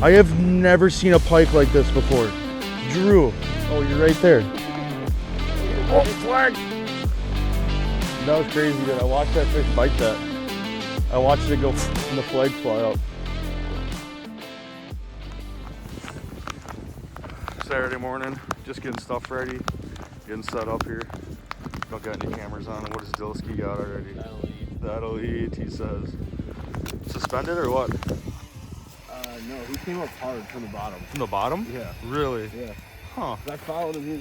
I have never seen a pike like this before. Drew, oh, you're right there. Oh, flag! That was crazy, dude. I watched that fish bite that. I watched it go and the flag fly out. Saturday morning, just getting stuff ready, getting set up here. Don't got any cameras on. What does Dilsky got already? That'll eat, he says. Suspended or what? No, he came up hard from the bottom. From the bottom? Yeah. Really? Yeah. Huh. I followed him, he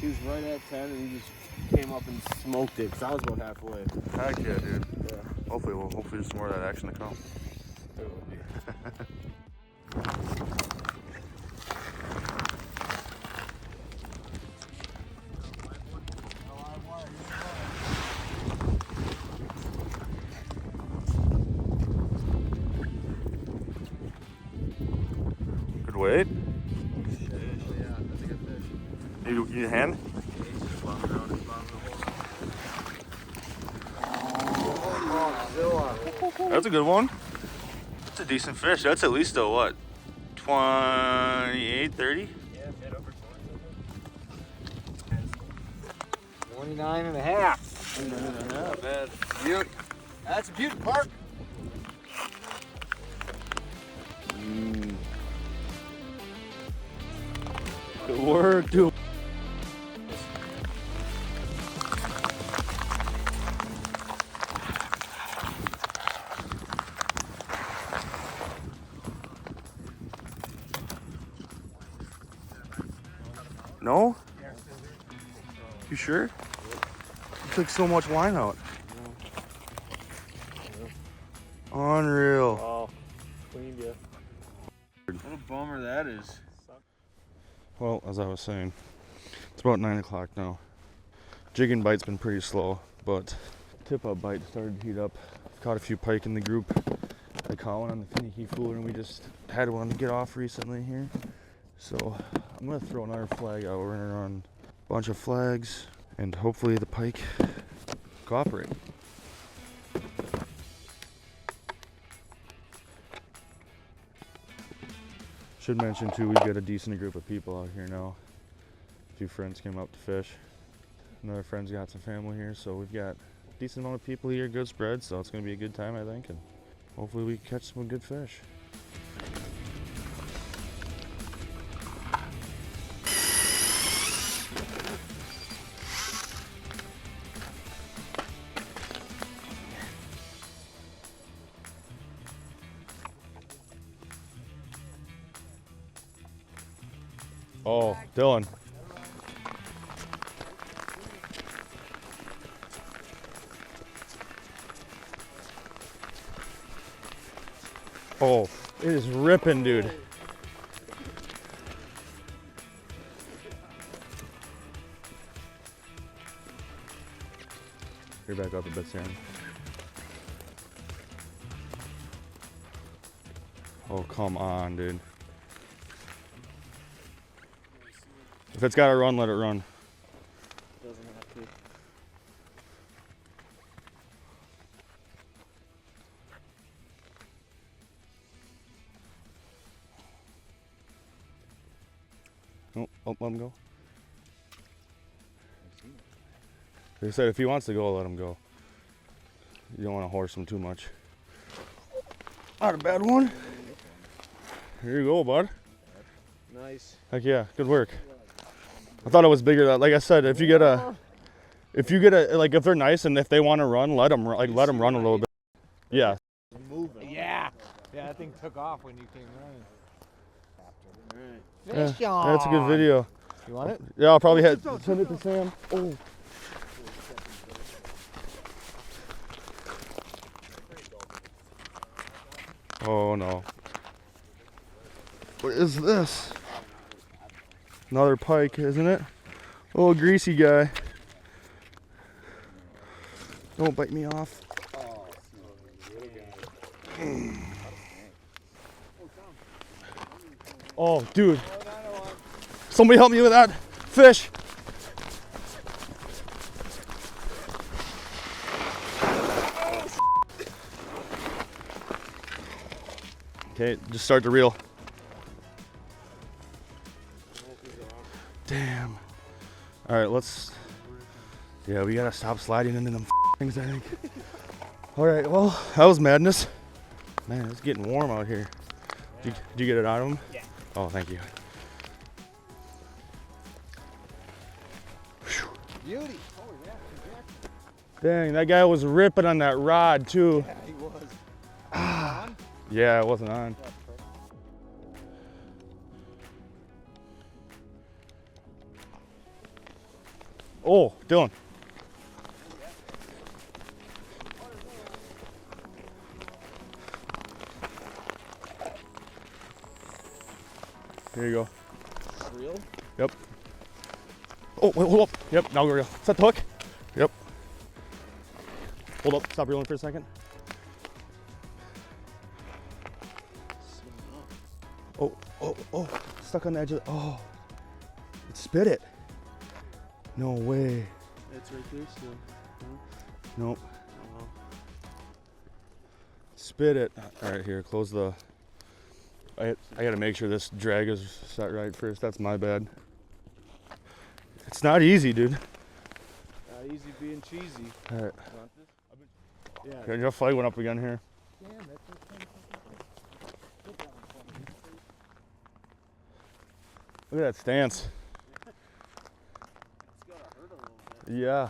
was right at 10 and he just came up and smoked it, because I was about halfway. Heck yeah, dude. Yeah. Hopefully there's more of that action to come. There will be. Good weight. Yeah, that's a good fish. You need a hand? That's a good one. That's a decent fish. That's at least a what? 28, 30? Yeah, mid over 29 and a half. 29 and a half. Not bad. Beaut. That's a beaut, Park. Good work, dude. No? You sure? You took so much line out. Unreal. Oh, cleaned you. What a bummer that is. Well, as I was saying, it's about 9 o'clock now. Jigging bite's been pretty slow, but tip-up bite started to heat up. Caught a few pike in the group. I caught one on the finicky fooler, and we just had one get off recently here. So I'm gonna throw another flag out. We're gonna run a bunch of flags, and hopefully the pike cooperate. Should mention too, we've got a decent group of people out here now. A few friends came up to fish. Another friend's got some family here, so we've got a decent amount of people here, good spread, so it's gonna be a good time, I think, and hopefully we can catch some good fish. Oh, Dylan. Oh, it is ripping, dude. You're back up a bit, Sam. Oh, come on, dude. If it's got to run, let it run. Doesn't have to. Oh, let him go. They said if he wants to go, let him go. You don't want to horse him too much. Not a bad one. Here you go, bud. Nice. Heck yeah, good work. I thought it was bigger. Like I said, if you get a, like if they're nice and if they want to run, let them run a little bit. Yeah. Moving. Yeah. Yeah, that thing took off when you came running. Yeah, Fish on. that's a good video. You want it? Yeah, I'll probably send it to Sam. Oh. Oh no. What is this? Another pike, isn't it? Little greasy guy. Don't bite me off. Oh, dude. Somebody help me with that fish. Okay, just start the reel. Damn. All right, let's. Yeah, we gotta stop sliding into them things, I think. All right, well, that was madness. Man, it's getting warm out here. Did you get it out of them? Yeah. Oh, thank you. Beauty. Oh, yeah. Dang, that guy was ripping on that rod too. Yeah, he was. Yeah, it wasn't on. Oh, Dylan. Here you go. Real? Yep. Oh, wait, hold up. Yep, now go reel. Set the hook. Yep. Hold up. Stop reeling for a second. Oh. Stuck on the edge of the. Oh. It spit it. No way. It's right there still. Nope. Oh, Spit it. All right, here. Close the. I gotta make sure this drag is set right first. That's my bad. It's not easy, dude. not easy being cheesy. All right. Yeah. Okay, your flag went up again here. Look at that stance. It's gotta hurt a little bit. Yeah.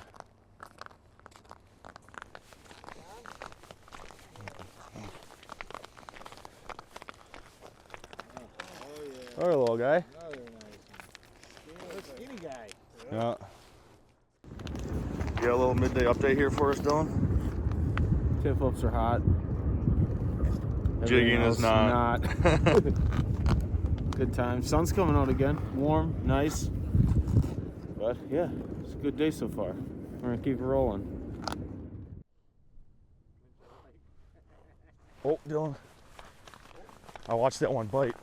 Oh yeah. All right, little guy. Another nice one. Skinny guy. Yeah. You got a little midday update here for us, Dylan? Tip ups are hot. Jigging Everything is else not. Good time. Sun's coming out again. Warm, nice. But yeah, it's a good day so far. We're gonna keep it rolling. Oh, Dylan. I watched that one bite.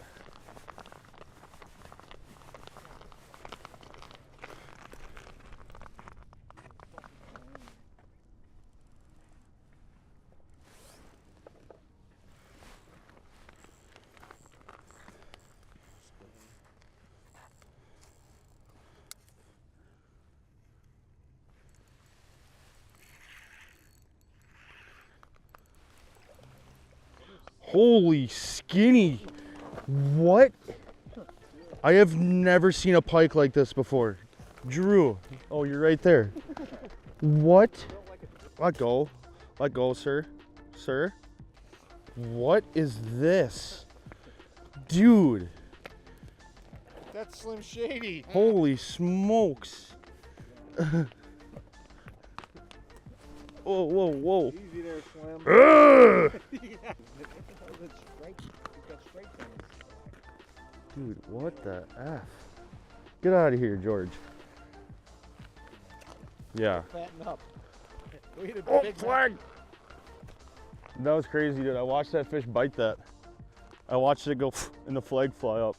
Holy skinny. What? I have never seen a pike like this before. Drew. Oh, you're right there. What? Let go. Let go, sir. Sir. What is this? Dude. That's Slim Shady. Holy smokes. Whoa. Easy there, Slim. Ugh! Dude, what the F? Get out of here, George. Yeah. Fatten up. We had a Oh, big flag! That was crazy, dude. I watched that fish bite that. I watched it go and the flag fly up.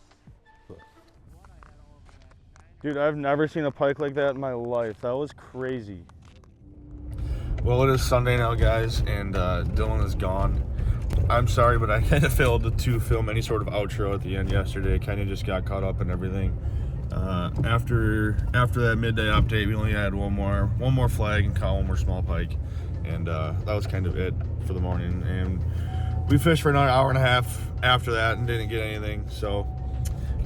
Dude, I've never seen a pike like that in my life. That was crazy. Well, it is Sunday now, guys, and Dylan is gone. I'm sorry, but I kind of failed to film any sort of outro at the end yesterday. Kind of just got caught up in everything. After that midday update, we only had one more flag and caught one more small pike, and that was kind of it for the morning. And we fished for another hour and a half after that and didn't get anything. So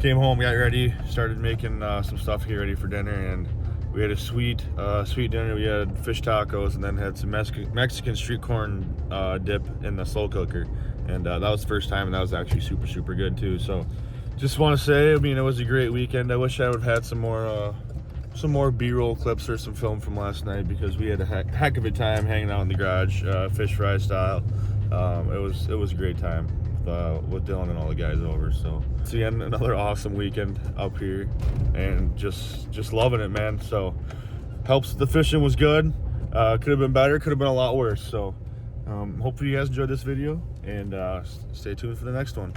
came home, got ready, started making some stuff to get ready for dinner, and we had a sweet dinner. We had fish tacos and then had some Mexican street corn dip in the slow cooker, and that was the first time, and that was actually super good too. So just want to say, I mean, it was a great weekend. I wish I would have had some more B-roll clips or some film from last night, because we had a heck of a time hanging out in the garage, fish fry style. It was a great time with Dylan and all the guys over. So it's again another awesome weekend up here, and just loving it, man. So helps the fishing was good. Could have been better, could have been a lot worse. So hopefully you guys enjoyed this video, and stay tuned for the next one.